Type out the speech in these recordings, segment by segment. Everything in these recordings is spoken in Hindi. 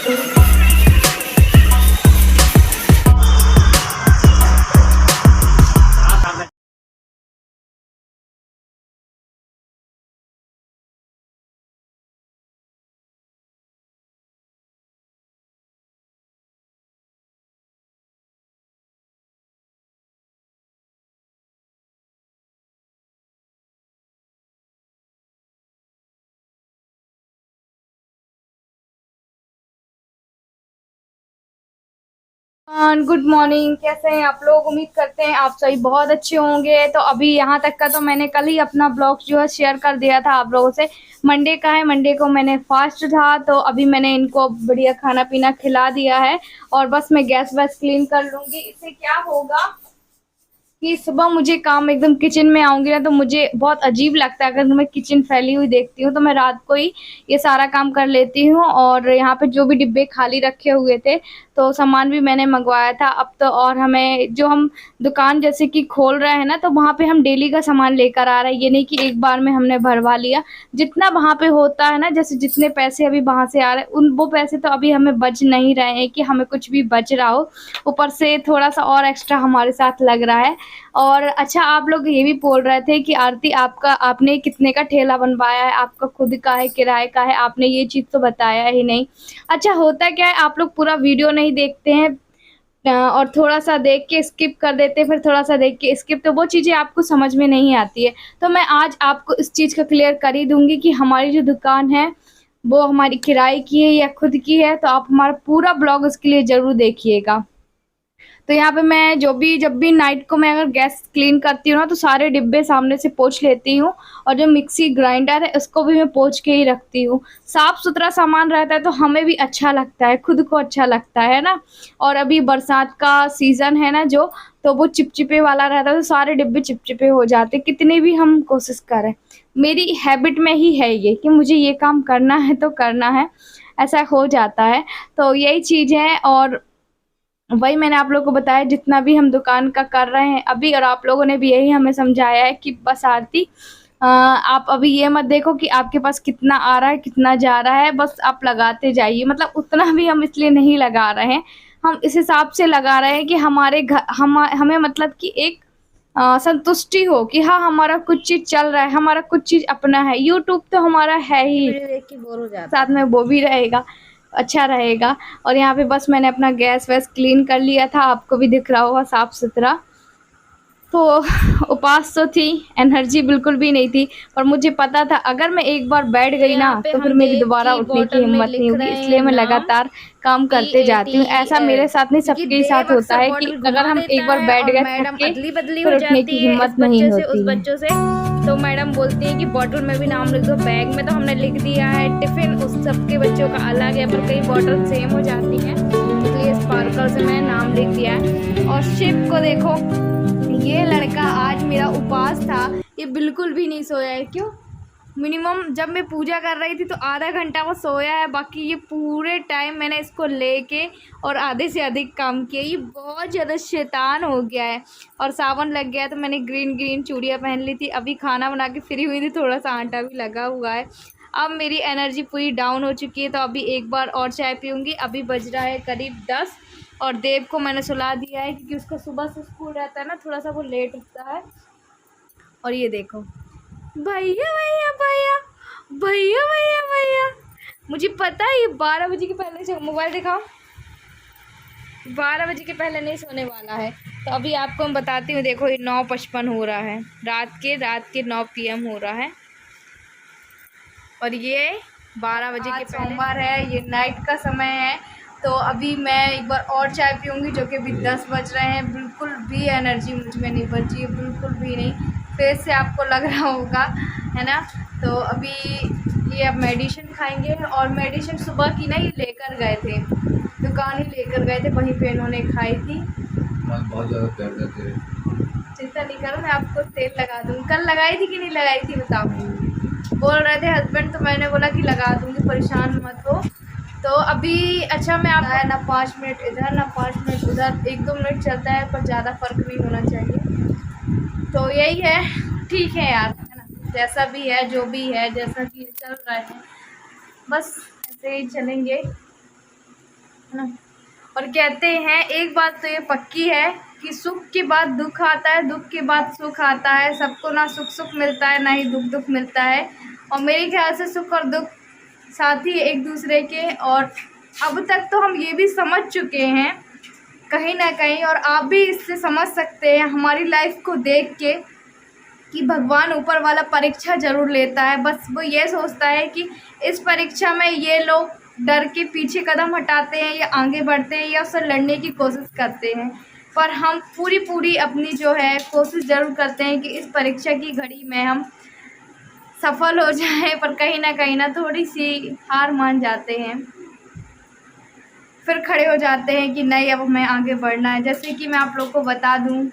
Good morning. कैसे हैं आप लोग? उम्मीद करते हैं आप सभी बहुत अच्छे होंगे। तो अभी यहाँ तक का तो मैंने कल ही अपना ब्लॉग जो है शेयर कर दिया था आप लोगों से। मंडे का है, मंडे को मैंने फास्ट था, तो अभी मैंने इनको बढ़िया खाना पीना खिला दिया है और बस मैं गैस वैस क्लीन कर लूंगी। इससे क्या होगा कि सुबह मुझे काम एकदम किचन में आऊंगी ना, तो मुझे बहुत अजीब लगता है। अगर मैं किचन फैली हुई देखती हूँ तो मैं रात को ही ये सारा काम कर लेती हूँ। और यहाँ पे जो भी डिब्बे खाली रखे हुए थे तो सामान भी मैंने मंगवाया था अब तो। और हमें जो हम दुकान जैसे कि खोल रहे हैं ना, तो वहाँ पे हम डेली का सामान लेकर आ रहे हैं। ये नहीं कि एक बार में हमने भरवा लिया। जितना वहाँ पे होता है ना, जैसे जितने पैसे अभी वहाँ से आ रहे हैं उन वो पैसे तो अभी हमें बच नहीं रहे हैं कि हमें कुछ भी बच रहा हो। ऊपर से थोड़ा सा और एक्स्ट्रा हमारे साथ लग रहा है। और अच्छा, आप लोग ये भी बोल रहे थे कि आरती आपने कितने का ठेला बनवाया है, आपका खुद का है किराए का है? आपने ये चीज़ तो बताया ही नहीं। अच्छा, होता क्या है, आप लोग पूरा वीडियो नहीं देखते हैं और थोड़ा सा देख के स्किप कर देते हैं, फिर थोड़ा सा देख के स्किप, तो वो चीज़ें आपको समझ में नहीं आती है। तो मैं आज आपको इस चीज़ का क्लियर कर ही दूंगी कि हमारी जो दुकान है वो हमारी किराए की है या खुद की है। तो आप हमारा पूरा ब्लॉग उसके लिए ज़रूर देखिएगा। तो यहाँ पे मैं जब भी नाइट को मैं अगर गैस क्लीन करती हूँ ना, तो सारे डिब्बे सामने से पोंछ लेती हूँ। और जो मिक्सी ग्राइंडर है उसको भी मैं पोंछ के ही रखती हूँ। साफ सुथरा सामान रहता है तो हमें भी अच्छा लगता है, खुद को अच्छा लगता है ना। और अभी बरसात का सीजन है ना जो, तो वो चिपचिपे वाला रहता है, तो सारे डिब्बे चिपचिपे हो जाते, कितनी भी हम कोशिश करें। मेरी हैबिट में ही है ये कि मुझे ये काम करना है तो करना है, ऐसा हो जाता है। तो यही चीज़ है। और वही मैंने आप लोगों को बताया जितना भी हम दुकान का कर रहे हैं अभी। और आप लोगों ने भी यही हमें समझाया है कि बस आरती, आप अभी ये मत देखो कि आपके पास कितना आ रहा है कितना जा रहा है, बस आप लगाते जाइए। मतलब उतना भी हम इसलिए नहीं लगा रहे हैं, हम इस हिसाब से लगा रहे हैं कि हमारे घर हमें मतलब कि एक संतुष्टि हो कि हाँ, हमारा कुछ चीज़ चल रहा है, हमारा कुछ चीज़ अपना है। यूट्यूब तो हमारा है ही, वीडियो देख के बोर हो जाता साथ में वो भी रहेगा, अच्छा रहेगा। और यहाँ पे बस मैंने अपना गैस वैस क्लीन कर लिया था, आपको भी दिख रहा होगा साफ सुथरा। तो उपवास तो थी, एनर्जी बिल्कुल भी नहीं थी, पर मुझे पता था अगर मैं एक बार बैठ तो गई ना यहाँ पे तो फिर हम मेरी देव दोबारा की उठने की बॉटल में हिम्मत नहीं लिख होगी, रहे हैं इसलिए मैं नाम लगातार काम करते जाती हूँ। ऐसा मेरे PATL, साथ नहीं, क्योंकि सबके साथ देव होता अक्सर है कि बॉटल अगर घुमा हम एक देता बार है बैठ और गए थक मैडम के, अदली बदली हो फिर उठने जाती की है इस हिम्मत नहीं बच्चे से उस होती है। बच्चों से। तो मैडम बोलती है कि बॉटल में भी नाम लिख दो, बैग में तो हमने लिख दिया है, टिफिन उस सबके बच्चों का अलग है, पर कई बॉटल सेम हो जाती हैं, इसलिए स्पार्कल से मैंने नाम लिख दिया है। और शिव को देखो, ये लड़का आज मेरा उपवास था, ये बिल्कुल भी नहीं सोया है। क्यों? मिनिमम जब मैं पूजा कर रही थी तो आधा घंटा वो सोया है, बाकी ये पूरे टाइम मैंने इसको लेके और आधे से अधिक काम किया। ये बहुत ज़्यादा शैतान हो गया है। और सावन लग गया तो मैंने ग्रीन ग्रीन चूड़ियाँ पहन ली थी, अभी खाना बना के फ्री हुई थी, थोड़ा सा आटा भी लगा हुआ है। अब मेरी एनर्जी पूरी डाउन हो चुकी है, तो अभी एक बार और चाय पीऊँगी। अभी बज रहा है करीब 10 और देव को मैंने सुला दिया है क्योंकि उसका सुबह से स्कूल रहता है ना, थोड़ा सा वो लेट उठता है। और ये देखो, भैया भैया भैया भैया भैया भैया, मुझे पता है ये 12 बजे के पहले से मोबाइल दिखाओ, 12 बजे के पहले नहीं सोने वाला है। तो अभी आपको मैं बताती हूँ, देखो ये 9:55 हो रहा है, रात के 9 PM हो रहा है। और ये 12 बजे के पहले सोमवार है, ये नाइट का समय है। तो अभी मैं एक बार और चाय पीऊँगी, जो कि अभी 10 बज रहे हैं। बिल्कुल भी एनर्जी मुझ में नहीं बची है, बिल्कुल भी नहीं। फेस से आपको लग रहा होगा, है ना। तो अभी ये अब मेडिसिन खाएंगे। और मेडिसिन सुबह की ना ये लेकर गए थे, दुकान ही लेकर गए थे, वहीं पे इन्होंने खाई थी। बहुत ज़्यादा दर्द है तेरे। चिंता नहीं करो, मैं आपको तेल लगा दूँगी। कल लगाई थी कि नहीं लगाई थी बताओ? बोल रहे थे हस्बैंड, तो मैंने बोला कि लगा दूँगी, परेशान मत हो। तो अभी अच्छा, मैं आप ना 5 मिनट इधर ना 5 मिनट उधर, 1-2 मिनट चलता है, पर ज़्यादा फ़र्क नहीं होना चाहिए। तो यही है, ठीक है यार, है ना। जैसा भी है, जो भी है, जैसा भी चल रहा है, बस ऐसे ही चलेंगे। ना। और कहते हैं एक बात तो ये पक्की है कि सुख के बाद दुख आता है, दुख के बाद सुख आता है। सबको ना सुख सुख मिलता है, ना ही दुख दुख मिलता है। और मेरे ख्याल से सुख और दुख साथ ही एक दूसरे के। और अब तक तो हम ये भी समझ चुके हैं कहीं ना कहीं, और आप भी इससे समझ सकते हैं हमारी लाइफ को देख के, कि भगवान ऊपर वाला परीक्षा ज़रूर लेता है। बस वो ये सोचता है कि इस परीक्षा में ये लोग डर के पीछे कदम हटाते हैं या आगे बढ़ते हैं या उससे लड़ने की कोशिश करते हैं। पर हम पूरी अपनी जो है कोशिश ज़रूर करते हैं कि इस परीक्षा की घड़ी में हम सफल हो जाएं। पर कहीं ना थोड़ी सी हार मान जाते हैं, फिर खड़े हो जाते हैं कि नहीं अब हमें आगे बढ़ना है। जैसे कि मैं आप लोग को बता दूं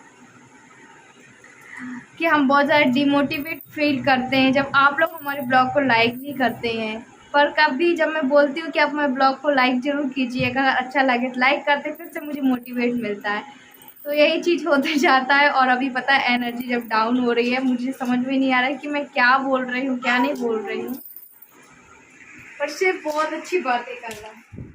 कि हम बहुत ज़्यादा डिमोटिवेट फील करते हैं जब आप लोग हमारे ब्लॉग को लाइक नहीं करते हैं। पर कभी जब मैं बोलती हूँ कि आप मेरे ब्लॉग को लाइक ज़रूर कीजिएगा, अगर अच्छा लगे तो लाइक करते, फिर से मुझे मोटिवेट मिलता है। तो यही चीज़ होते जाता है। और अभी पता है एनर्जी जब डाउन हो रही है, मुझे समझ में नहीं आ रहा है कि मैं क्या बोल रही हूँ क्या नहीं बोल रही हूँ, पर सिर्फ बहुत अच्छी बातें कर रहा है।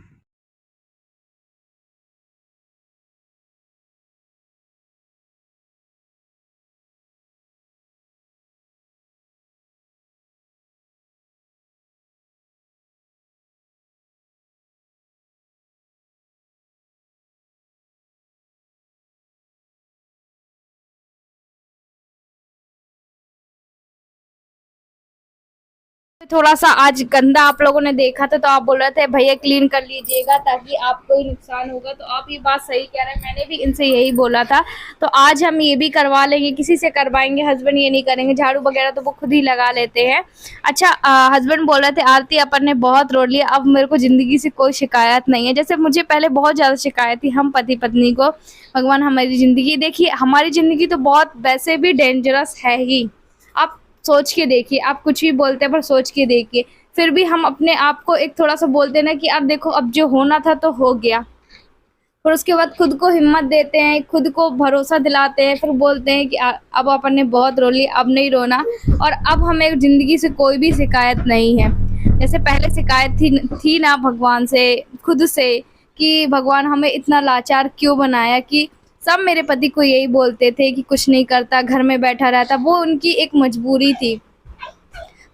थोड़ा सा आज गंदा आप लोगों ने देखा था, तो आप बोल रहे थे भैया क्लीन कर लीजिएगा ताकि आपको ही नुकसान होगा। तो आप ये बात सही कह रहे हैं, मैंने भी इनसे यही बोला था। तो आज हम ये भी करवा लेंगे, किसी से करवाएंगे, हस्बैंड ये नहीं करेंगे। झाड़ू वगैरह तो वो खुद ही लगा लेते हैं। अच्छा, हस्बैंड बोल रहे थे आरती अपन ने बहुत रोड लिया, अब मेरे को ज़िंदगी से कोई शिकायत नहीं है। जैसे मुझे पहले बहुत ज़्यादा शिकायत थी, हम पति पत्नी को, भगवान हमारी ज़िंदगी देखिए, हमारी ज़िंदगी तो बहुत वैसे भी डेंजरस है ही। आप सोच के देखिए, आप कुछ भी बोलते हैं पर सोच के देखिए। फिर भी हम अपने आप को एक थोड़ा सा बोलते हैं ना कि अब देखो, अब जो होना था तो हो गया। फिर उसके बाद खुद को हिम्मत देते हैं, खुद को भरोसा दिलाते हैं, फिर बोलते हैं कि अब अपन ने बहुत रो लिया, अब नहीं रोना। और अब हमें ज़िंदगी से कोई भी शिकायत नहीं है। जैसे पहले शिकायत थी ना भगवान से, खुद से, कि भगवान हमें इतना लाचार क्यों बनाया। कि सब मेरे पति को यही बोलते थे कि कुछ नहीं करता, घर में बैठा रहता, वो उनकी एक मजबूरी थी।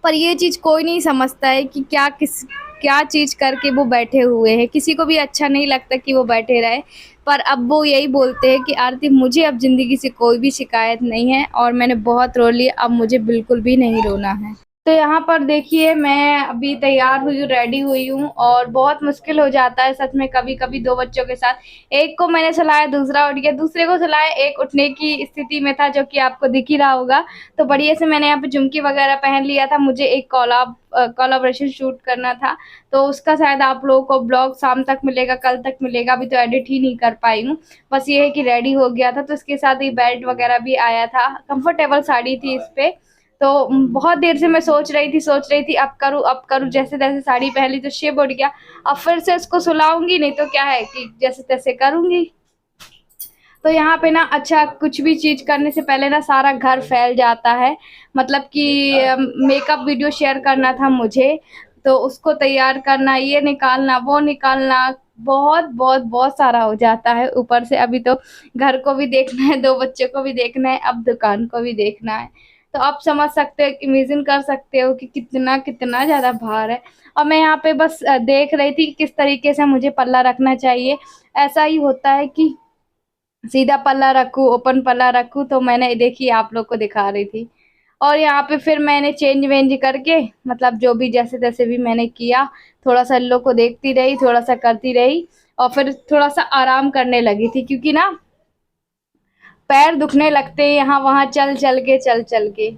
पर ये चीज़ कोई नहीं समझता है कि क्या चीज़ करके वो बैठे हुए हैं। किसी को भी अच्छा नहीं लगता कि वो बैठे रहे। पर अब वो यही बोलते हैं कि आरती, मुझे अब ज़िंदगी से कोई भी शिकायत नहीं है और मैंने बहुत रो लिया, अब मुझे बिल्कुल भी नहीं रोना है। तो यहाँ पर देखिए, मैं अभी तैयार हुई हूँ, रेडी हुई हूँ, और बहुत मुश्किल हो जाता है सच में कभी-कभी 2 बच्चों के साथ। एक को मैंने सुलाया, दूसरा उठ गया, दूसरे को सुलाया, एक उठने की स्थिति में था, जो कि आपको दिख ही रहा होगा। तो बढ़िया से मैंने यहाँ पे झुमकी वगैरह पहन लिया था। मुझे एक कोलैबोरेशन शूट करना था, तो उसका शायद आप लोगों को ब्लॉग शाम तक मिलेगा, कल तक मिलेगा। अभी तो एडिट ही नहीं कर पाई हूँ। बस ये है कि रेडी हो गया था, तो इसके साथ ही बेल्ट वगैरह भी आया था। कंफर्टेबल साड़ी थी इस पे। तो बहुत देर से मैं सोच रही थी अब करूँ। जैसे-तैसे साड़ी पहन ली तो शेप उठ गया। अब फिर से इसको सुलाऊँगी, नहीं तो क्या है कि जैसे-तैसे करूँगी। तो यहाँ पे ना, अच्छा, कुछ भी चीज़ करने से पहले ना सारा घर फैल जाता है। मतलब कि मेकअप वीडियो शेयर करना था मुझे, तो उसको तैयार करना, ये निकालना, वो निकालना, बहुत सारा हो जाता है। ऊपर से अभी तो घर को भी देखना है, 2 बच्चों को भी देखना है, अब दुकान को भी देखना है। तो आप समझ सकते हो, इमेजिन कर सकते हो कि कितना ज़्यादा भार है। और मैं यहाँ पे बस देख रही थी किस तरीके से मुझे पल्ला रखना चाहिए। ऐसा ही होता है कि सीधा पल्ला रखूँ, ओपन पल्ला रखूँ, तो मैंने देखिए आप लोग को दिखा रही थी। और यहाँ पे फिर मैंने चेंज-वेंज करके, मतलब जो भी जैसे-तैसे भी मैंने किया, थोड़ा-सा इन लोग को देखती रही, थोड़ा-सा करती रही, और फिर थोड़ा-सा आराम करने लगी थी, क्योंकि ना पैर दुखने लगते हैं यहाँ-वहाँ चल-चल के।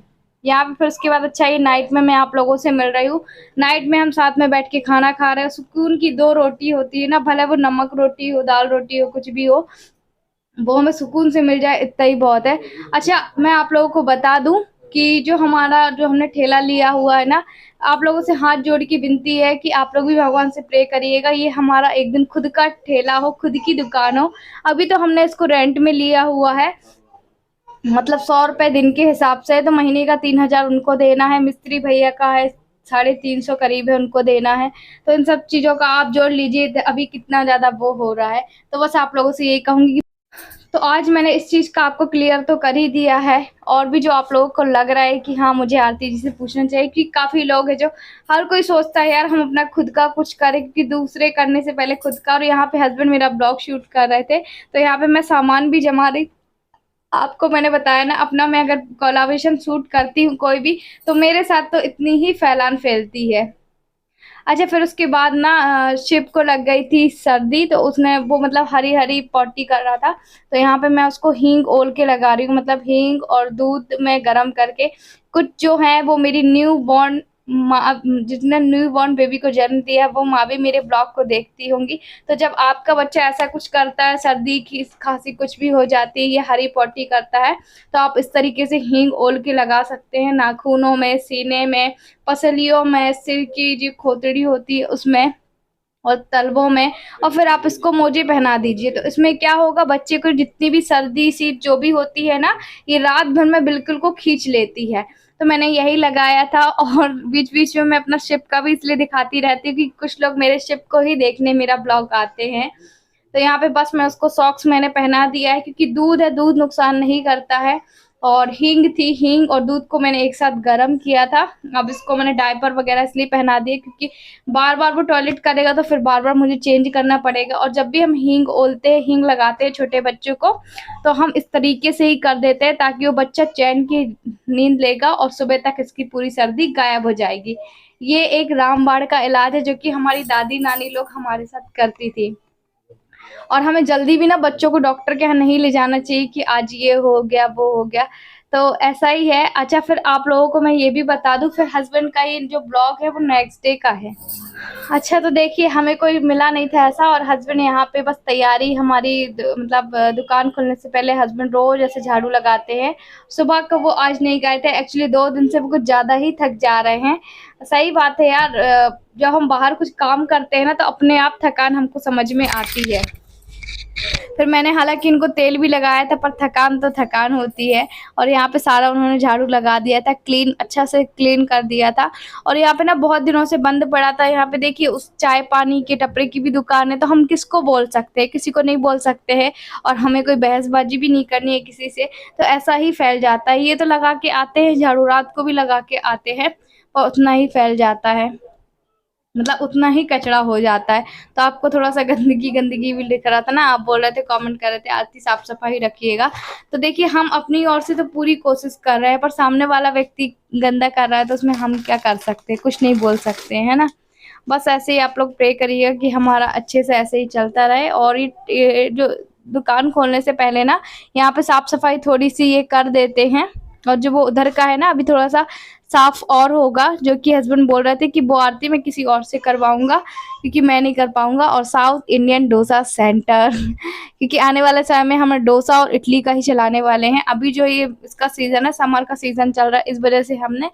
यहाँ पे फिर उसके बाद, अच्छा, ये नाइट में मैं आप लोगों से मिल रही हूँ। नाइट में हम साथ में बैठ के खाना खा रहे हैं। सुकून की 2 रोटी होती है ना, भले वो नमक रोटी हो, दाल रोटी हो, कुछ भी हो, वो हमें सुकून से मिल जाए, इतना ही बहुत है। अच्छा, मैं आप लोगों को बता दूँ कि जो हमने ठेला लिया हुआ है ना, आप लोगों से हाथ जोड़ के विनती है कि आप लोग भी भगवान से प्रे करिएगा, ये हमारा एक दिन खुद का ठेला हो, खुद की दुकान हो। अभी तो हमने इसको रेंट में लिया हुआ है, मतलब 100 रुपए दिन के हिसाब से, तो महीने का 3000 उनको देना है। मिस्त्री भैया का है 350 करीब है उनको देना है। तो इन सब चीज़ों का आप जोड़ लीजिए अभी कितना ज़्यादा वो हो रहा है। तो बस आप लोगों से यही कहूँगी कि तो आज मैंने इस चीज़ का आपको क्लियर तो कर ही दिया है। और भी जो आप लोगों को लग रहा है कि हाँ मुझे आरती जी से पूछना चाहिए, कि काफ़ी लोग हैं जो हर कोई सोचता है यार हम अपना खुद का कुछ करें, क्योंकि दूसरे करने से पहले खुद का। और यहाँ पे हस्बैंड मेरा ब्लॉग शूट कर रहे थे, तो यहाँ पे मैं सामान भी जमा रही। आपको मैंने बताया ना, अपना मैं अगर कोलैबोरेशन शूट करती हूँ कोई भी, तो मेरे साथ तो इतनी ही फैलान फैलती है। अच्छा, फिर उसके बाद ना शिव को लग गई थी सर्दी, तो उसने वो मतलब हरी-हरी पॉटी कर रहा था, तो यहाँ पे मैं उसको हींग ओल के लगा रही हूँ, मतलब हींग और दूध में गरम करके। कुछ जो है वो मेरी न्यू बॉर्न माँ, जिसने न्यू बॉर्न बेबी को जन्म दिया है, वो माँ भी मेरे ब्लॉग को देखती होंगी। तो जब आपका बच्चा ऐसा कुछ करता है, सर्दी की खांसी कुछ भी हो जाती है, ये हरी पॉटी करता है, तो आप इस तरीके से हींग ओल के लगा सकते हैं नाखूनों में, सीने में, पसलियों में, सिर की जो खोतड़ी होती है उसमें और तलवों में। और फिर आप इसको मोजे पहना दीजिए। तो इसमें क्या होगा, बच्चे को जितनी भी सर्दी सी जो भी होती है ना, ये रात भर में बिल्कुल को खींच लेती है। तो मैंने यही लगाया था। और बीच-बीच में मैं अपना शिप का भी इसलिए दिखाती रहती हूँ कि कुछ लोग मेरे शिप को ही देखने मेरा ब्लॉग आते हैं। तो यहाँ पे बस मैं उसको सॉक्स मैंने पहना दिया है, क्योंकि दूध है, दूध नुकसान नहीं करता है। और हींग थी, हींग और दूध को मैंने एक साथ गरम किया था। अब इसको मैंने डायपर वगैरह इसलिए पहना दिए क्योंकि बार-बार वो टॉयलेट करेगा तो फिर बार-बार मुझे चेंज करना पड़ेगा। और जब भी हम हींग ओलते हैं, हींग लगाते हैं छोटे बच्चों को, तो हम इस तरीके से ही कर देते हैं ताकि वो बच्चा चैन की नींद लेगा और सुबह तक इसकी पूरी सर्दी गायब हो जाएगी। ये एक रामबाण का इलाज है जो कि हमारी दादी-नानी लोग हमारे साथ करती थी। और हमें जल्दी भी ना बच्चों को डॉक्टर के यहाँ नहीं ले जाना चाहिए कि आज ये हो गया, वो हो गया। तो ऐसा ही है। अच्छा, फिर आप लोगों को मैं ये भी बता दूँ, फिर हस्बैंड का ये जो ब्लॉग है वो नेक्स्ट डे का है। अच्छा, तो देखिए हमें कोई मिला नहीं था ऐसा, और हस्बैंड यहाँ पे बस तैयारी हमारी मतलब दुकान खुलने से पहले हस्बैंड रोज़ ऐसे झाड़ू लगाते हैं। सुबह को वो आज नहीं गए थे, एक्चुअली 2 दिन से वो कुछ ज़्यादा ही थक जा रहे हैं। सही बात है यार, जब हम बाहर कुछ काम करते हैं ना, तो अपने आप थकान हमको समझ में आती है। फिर मैंने हालाँकि इनको तेल भी लगाया था, पर थकान तो थकान होती है। और यहाँ पे सारा उन्होंने झाड़ू लगा दिया था, क्लीन अच्छा से क्लीन कर दिया था। और यहाँ पे ना बहुत दिनों से बंद पड़ा था। यहाँ पे देखिए उस चाय पानी के टपरे की भी दुकान है, तो हम किसको बोल सकते हैं, किसी को नहीं बोल सकते हैं। और हमें कोई बहसबाजी भी नहीं करनी है किसी से, तो ऐसा ही फैल जाता है। ये तो लगा के आते हैं झाड़ू, रात को भी लगा के आते हैं, और उतना ही फैल जाता है, मतलब उतना ही कचरा हो जाता है। तो आपको थोड़ा-सा गंदगी भी दिख रहा था ना, आप बोल रहे थे, कमेंट कर रहे थे आरती साफ-सफाई रखिएगा। तो देखिए हम अपनी ओर से तो पूरी कोशिश कर रहे हैं, पर सामने वाला व्यक्ति गंदा कर रहा है तो उसमें हम क्या कर सकते हैं, कुछ नहीं बोल सकते हैं, है ना? बस ऐसे ही आप लोग प्रे करिएगा कि हमारा अच्छे से ऐसे ही चलता रहे। और ये जो दुकान खोलने से पहले ना यहाँ पे साफ-सफाई थोड़ी-सी ये कर देते हैं। और जो वो उधर का है ना, अभी थोड़ा-सा साफ और होगा, जो कि हस्बैंड बोल रहे थे कि वो आरती मैं किसी और से करवाऊँगा क्योंकि मैं नहीं कर पाऊँगा। और साउथ इंडियन डोसा सेंटर क्योंकि आने वाले समय में हम डोसा और इडली का ही चलाने वाले हैं। अभी जो ये इसका सीज़न है, समर का सीज़न चल रहा है, इस वजह से हमने